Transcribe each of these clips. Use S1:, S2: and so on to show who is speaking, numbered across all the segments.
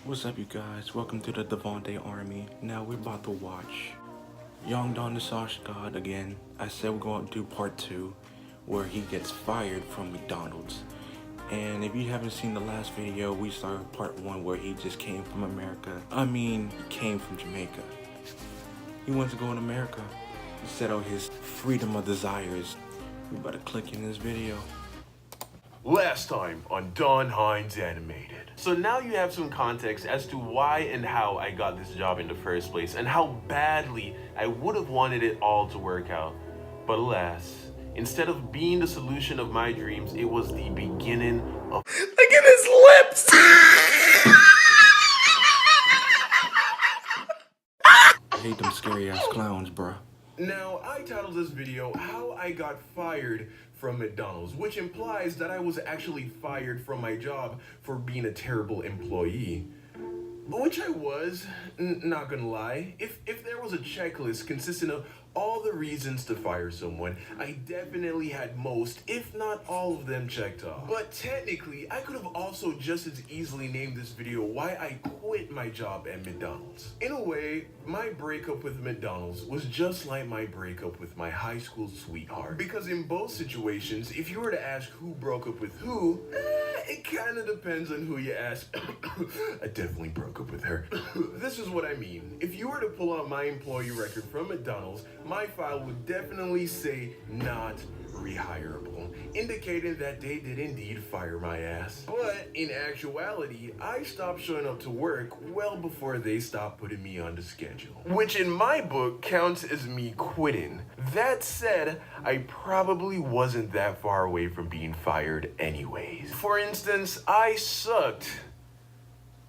S1: What's up, you guys? Welcome to the Devontae Army. Now we're about to watch Young Don the Sauce God again. I said we're going to do part 2 where he gets fired from McDonald's. And if you haven't seen the last video, we started part 1 where he just came from America. He came from Jamaica. He wants to go in America to settle his freedom of desires. We better click in this video.
S2: Last time on Don Hines Animated. So now you have some context as to why and how I got this job in the first place and how badly I would have wanted it all to work out. But alas, instead of being the solution of my dreams, it was the beginning of—
S3: Look at his lips!
S1: I hate them scary ass clowns, bruh.
S2: Now, I titled this video, How I Got Fired from McDonald's, which implies that I was actually fired from my job for being a terrible employee. Which I was, not gonna lie. If there was a checklist consisting of all the reasons to fire someone, I definitely had most, if not all of them checked off. But technically, I could have also just as easily named this video Why I Quit My Job at McDonald's. In a way, my breakup with McDonald's was just like my breakup with my high school sweetheart. Because in both situations, if you were to ask who broke up with who, it kind of depends on who you ask. I definitely broke up with her. This is what I mean. If you were to pull out my employee record from McDonald's, my file would definitely say not rehirable, indicating that they did indeed fire my ass. But in actuality, I stopped showing up to work well before they stopped putting me on the schedule, which in my book counts as me quitting. That said, I probably wasn't that far away from being fired anyways. For instance, I sucked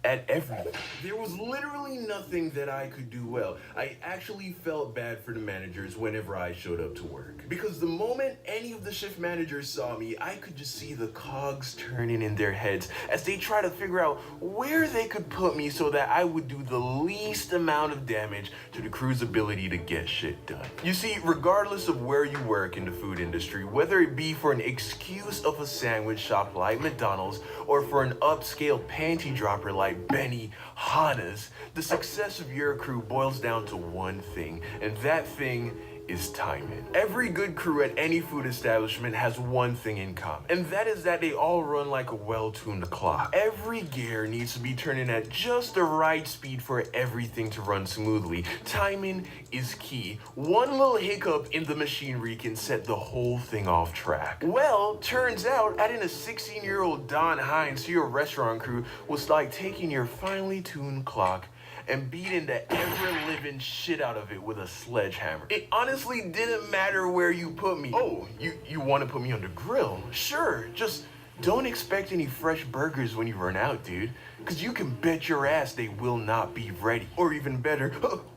S2: at everything. There was literally nothing that I could do well. I actually felt bad for the managers whenever I showed up to work. Because the moment any of the shift managers saw me, I could just see the cogs turning in their heads as they try to figure out where they could put me so that I would do the least amount of damage to the crew's ability to get shit done. You see, regardless of where you work in the food industry, whether it be for an excuse of a sandwich shop like McDonald's or for an upscale panty dropper like Benny Hanna's, the success of your crew boils down to one thing, and that thing is timing. Every good crew at any food establishment has one thing in common, and that is that they all run like a well-tuned clock. Every gear needs to be turning at just the right speed for everything to run smoothly. Timing is key. One little hiccup in the machinery can set the whole thing off track. Well, turns out adding a 16-year-old Don Hines to your restaurant crew was like taking your finely tuned clock and beating the ever-living shit out of it with a sledgehammer. It honestly didn't matter where you put me. Oh, you want to put me on the grill? Sure, just don't expect any fresh burgers when you run out, dude. Because you can bet your ass they will not be ready. Or even better,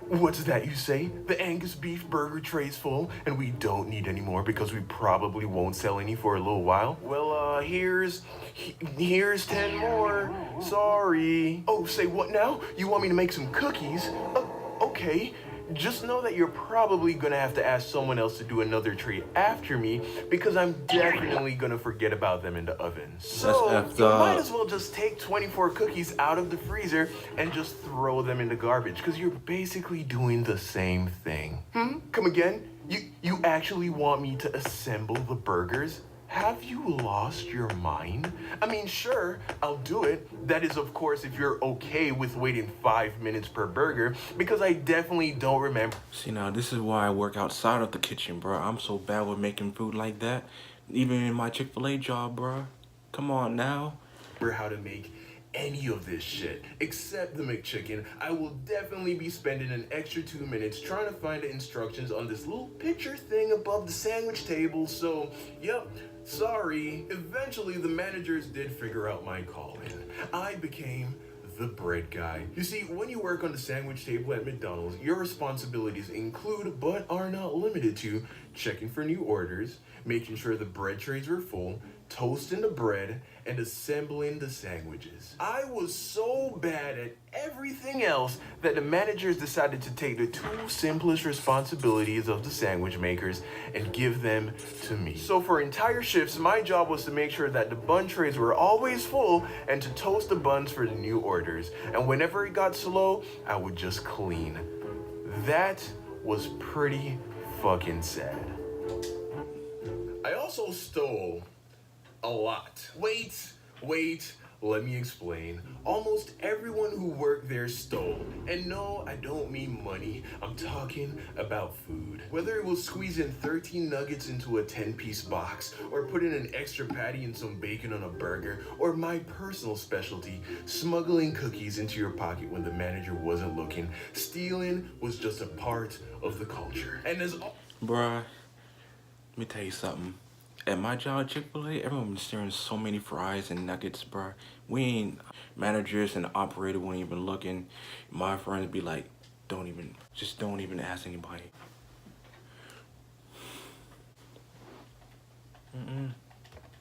S2: what's that you say? The Angus beef burger tray's full and we don't need any more because we probably won't sell any for a little while. Well, here's 10 more. Sorry. Oh, say what now? You want me to make some cookies? Okay. Just know that you're probably gonna have to ask someone else to do another tray after me because I'm definitely gonna forget about them in the oven. So you might as well just take 24 cookies out of the freezer and just throw them in the garbage because you're basically doing the same thing. Come again? You actually want me to assemble the burgers? Have you lost your mind? I mean, sure, I'll do it. That is, of course, if you're okay with waiting 5 minutes per burger, because I definitely don't remember.
S1: See, now this is why I work outside of the kitchen, bro. I'm so bad with making food like that. Even in my Chick-fil-A job, bro. Come on now.
S2: How to make any of this shit except the McChicken. I will definitely be spending an extra 2 minutes trying to find the instructions on this little picture thing above the sandwich table. So, yep. Sorry. Eventually, the managers did figure out my calling. I became the bread guy. You see, when you work on the sandwich table at McDonald's, your responsibilities include, but are not limited to, checking for new orders, making sure the bread trays were full, toasting the bread, and assembling the sandwiches. I was so bad at everything else that the managers decided to take the two simplest responsibilities of the sandwich makers and give them to me. So for entire shifts, my job was to make sure that the bun trays were always full and to toast the buns for the new orders. And whenever it got slow, I would just clean. That was pretty fucking sad. I also stole a lot. Wait, let me explain. Almost everyone who worked there stole. And no, I don't mean money. I'm talking about food. Whether it was squeezing 13 nuggets into a 10-piece box, or putting an extra patty and some bacon on a burger, or my personal specialty, smuggling cookies into your pocket when the manager wasn't looking, stealing was just a part of the culture. And as
S1: Bruh, let me tell you something. At my job, Chick-fil-A, everyone been sharing so many fries and nuggets, bruh. We ain't, managers and the operator weren't even looking. My friends be like, don't even ask anybody.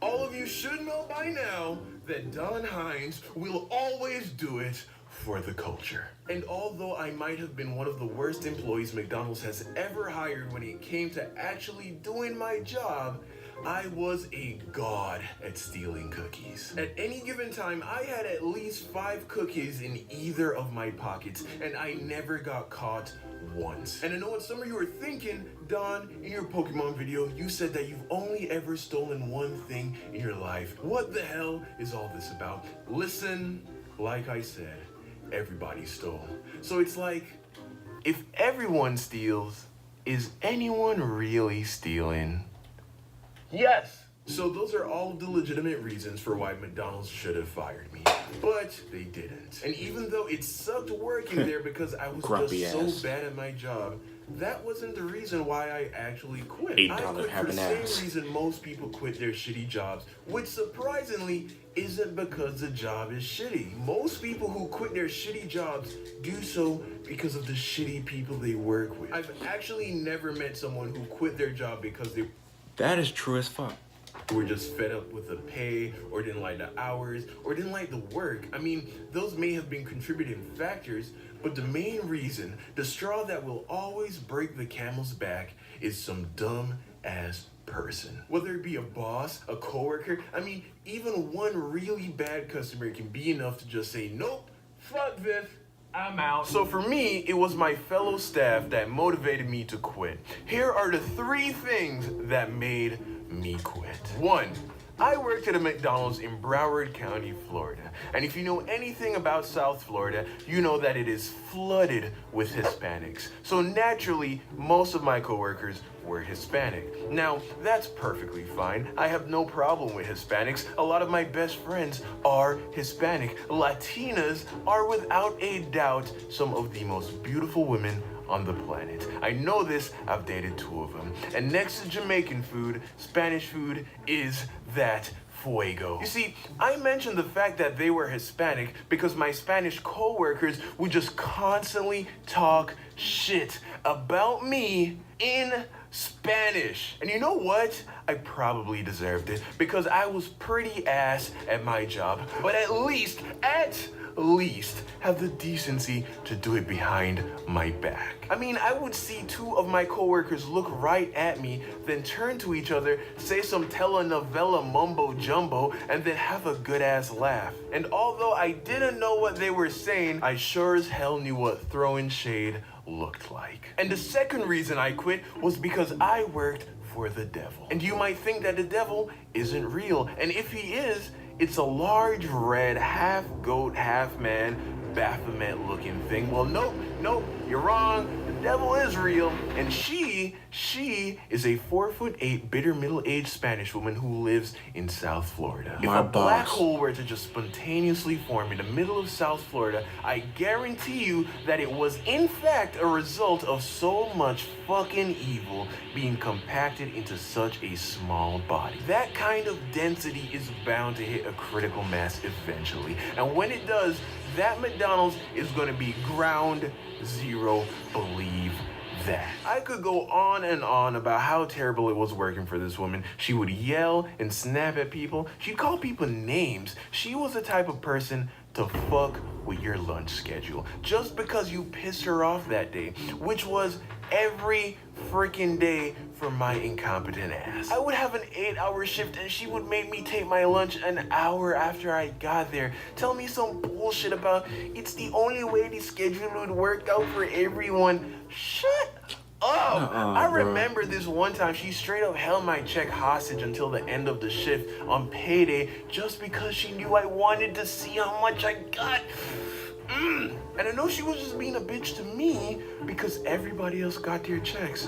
S2: all of you should know by now that Don Hines will always do it for the culture. And although I might have been one of the worst employees McDonald's has ever hired when it came to actually doing my job, I was a god at stealing cookies. At any given time, I had at least 5 cookies in either of my pockets, and I never got caught once. And I know what some of you are thinking, Don, in your Pokemon video, you said that you've only ever stolen one thing in your life. What the hell is all this about? Listen, like I said, everybody stole. So it's like, if everyone steals, is anyone really stealing? Yes! So those are all of the legitimate reasons for why McDonald's should have fired me. But they didn't. And even though it sucked working there because I was just so bad at my job, that wasn't the reason why I actually quit. I quit for the same reason most people quit their shitty jobs, which surprisingly isn't because the job is shitty. Most people who quit their shitty jobs do so because of the shitty people they work with. I've actually never met someone who quit their job because they...
S1: That is true as fuck.
S2: Were just fed up with the pay, or didn't like the hours, or didn't like the work. I mean, those may have been contributing factors, but the main reason, the straw that will always break the camel's back, is some dumb ass person. Whether it be a boss, a coworker, I mean, even one really bad customer can be enough to just say, nope, fuck this, I'm out. So for me, it was my fellow staff that motivated me to quit. Here are the 3 things that made me quit. 1, I worked at a McDonald's in Broward County, Florida. And if you know anything about South Florida, you know that it is flooded with Hispanics. So naturally, most of my coworkers were Hispanic. Now, that's perfectly fine. I have no problem with Hispanics. A lot of my best friends are Hispanic. Latinas are without a doubt some of the most beautiful women on the planet. I know this, I've dated 2 of them. And next to Jamaican food, Spanish food is that fuego. You see, I mentioned the fact that they were Hispanic because my Spanish co-workers would just constantly talk shit about me in Spanish. And you know what? I probably deserved it because I was pretty ass at my job. But at least have the decency to do it behind my back. I mean, I would see 2 of my coworkers look right at me, then turn to each other, say some telenovela mumbo jumbo, and then have a good ass laugh. And although I didn't know what they were saying, I sure as hell knew what throwing shade looked like. And the second reason I quit was because I worked for the devil. And you might think that the devil isn't real, and if he is, it's a large red half goat, half man, Baphomet looking thing. Well, nope, you're wrong. The devil is real, and she is a 4'8" bitter middle-aged Spanish woman who lives in South Florida. If a black hole were to just spontaneously form in the middle of South Florida, I guarantee you that it was in fact a result of so much fucking evil being compacted into such a small body. That kind of density is bound to hit a critical mass eventually, and when it does, that McDonald's is going to be ground zero, believe that. I could go on and on about how terrible it was working for this woman. She would yell and snap at people. She'd call people names. She was the type of person to fuck with your lunch schedule just because you pissed her off that day, which was every freaking day for my incompetent ass. I would have an 8-hour shift and she would make me take my lunch an hour after I got there. Tell me some bullshit about it's the only way the schedule would work out for everyone. Shut up! I remember this one time she straight up held my check hostage until the end of the shift on payday just because she knew I wanted to see how much I got. And I know she was just being a bitch to me because everybody else got their checks.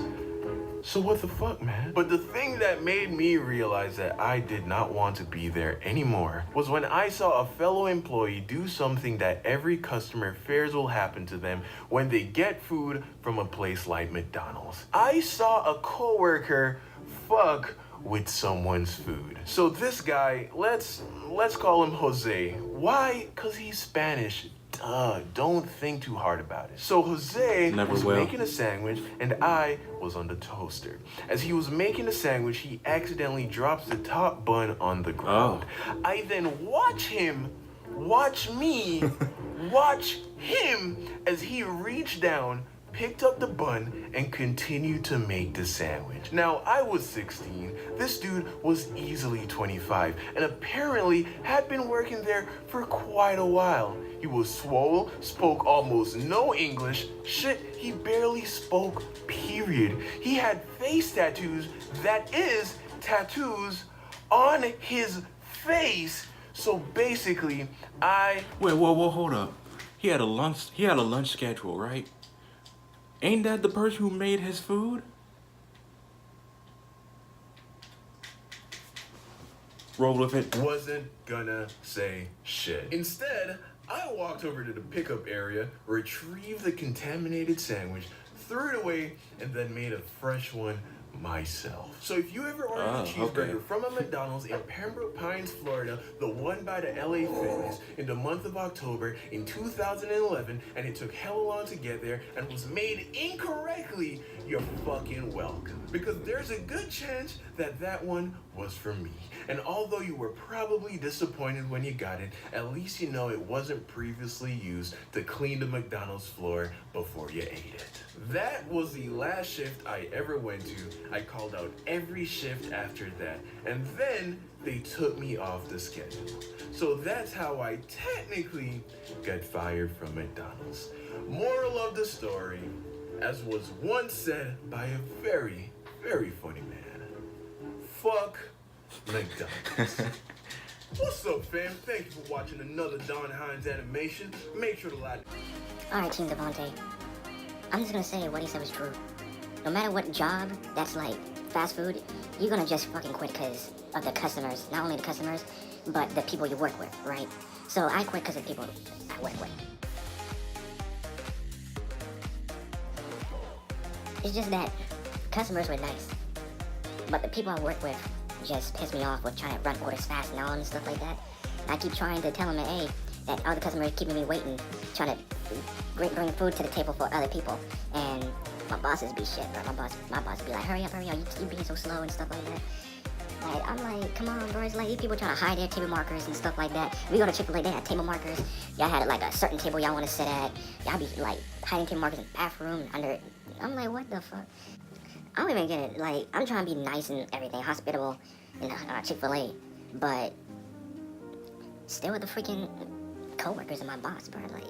S2: So what the fuck, man? But the thing that made me realize that I did not want to be there anymore was when I saw a fellow employee do something that every customer fears will happen to them when they get food from a place like McDonald's. I saw a coworker fuck with someone's food. So this guy, let's call him Jose. Why? Cause he's Spanish. Duh, don't think too hard about it. So Jose was making a sandwich and I was on the toaster. As he was making the sandwich, he accidentally drops the top bun on the ground. I then watch him, watch me, watch him as he reached down, picked up the bun, and continued to make the sandwich. Now, I was 16. This dude was easily 25, and apparently had been working there for quite a while. He was swole, spoke almost no English. Shit, he barely spoke, period. He had face tattoos, that is, tattoos on his face. So basically,
S1: Wait, whoa, hold up. He had a lunch schedule, right? Ain't that the person who made his food? Roll with it.
S2: Wasn't gonna say shit. Instead, I walked over to the pickup area, retrieved the contaminated sandwich, threw it away, and then made a fresh one myself. So if you ever ordered a cheeseburger from a McDonald's in Pembroke Pines, Florida, the one by the LA Fitness, in the month of October in 2011, and it took hella long to get there and was made incorrectly, you're fucking welcome. Because there's a good chance that that one was for me. And although you were probably disappointed when you got it, at least you know it wasn't previously used to clean the McDonald's floor before you ate it. That was the last shift I ever went to. I called out every shift after that, and then they took me off the schedule. So that's how I technically got fired from McDonald's. Moral of the story, as was once said by a very, very funny man, fuck McDonald's. What's up, fam? Thank you for watching another Don Hines animation. Make sure to like.
S4: Alright, Team Devontae. I'm just gonna say what he said was true. No matter what job that's like fast food, you're gonna just fucking quit because of the customers. Not only the customers, but the people you work with, right? So I quit because of the people I work with. It's just that customers were nice, but the people I work with just piss me off with trying to run orders fast now and stuff like that. I keep trying to tell them, hey, that all the customers keeping me waiting, trying to bring food to the table for other people, and my bosses be shit, bro. My boss be like, hurry up, you being so slow and stuff like that. Like, I'm like, come on, bro. It's like these people trying to hide their table markers and stuff like that. We go to Chick-fil-A, they had table markers. Y'all had like a certain table y'all want to sit at. Y'all be like hiding table markers in the bathroom under. I'm like, what the fuck? I don't even get it. Like, I'm trying to be nice and everything, hospitable in Chick-fil-A, but still with the freaking co-workers and my boss, bro. Like,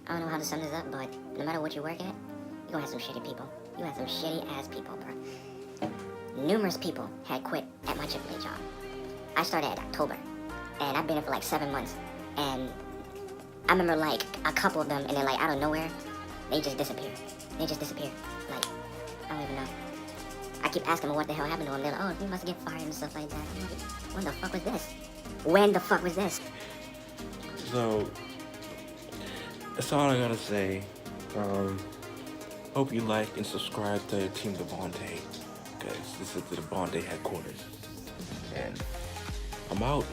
S4: I don't know how to sum this up, but no matter what you work at, you're gonna have some shitty people. You have some shitty ass people, bro. Numerous people had quit at my Chick-fil-A job. I started at October, and I've been there for like 7 months, and I remember like a couple of them, and then like out of nowhere, they just disappeared. Like, I don't even know. I keep asking them what the hell happened to them. They're like, oh, we must get fired and stuff like that. I'm like, when the fuck was this? When the fuck was this?
S1: So, that's all I gotta say. Hope you like and subscribe to Team Devontae, because this is the Devontae headquarters. And I'm out.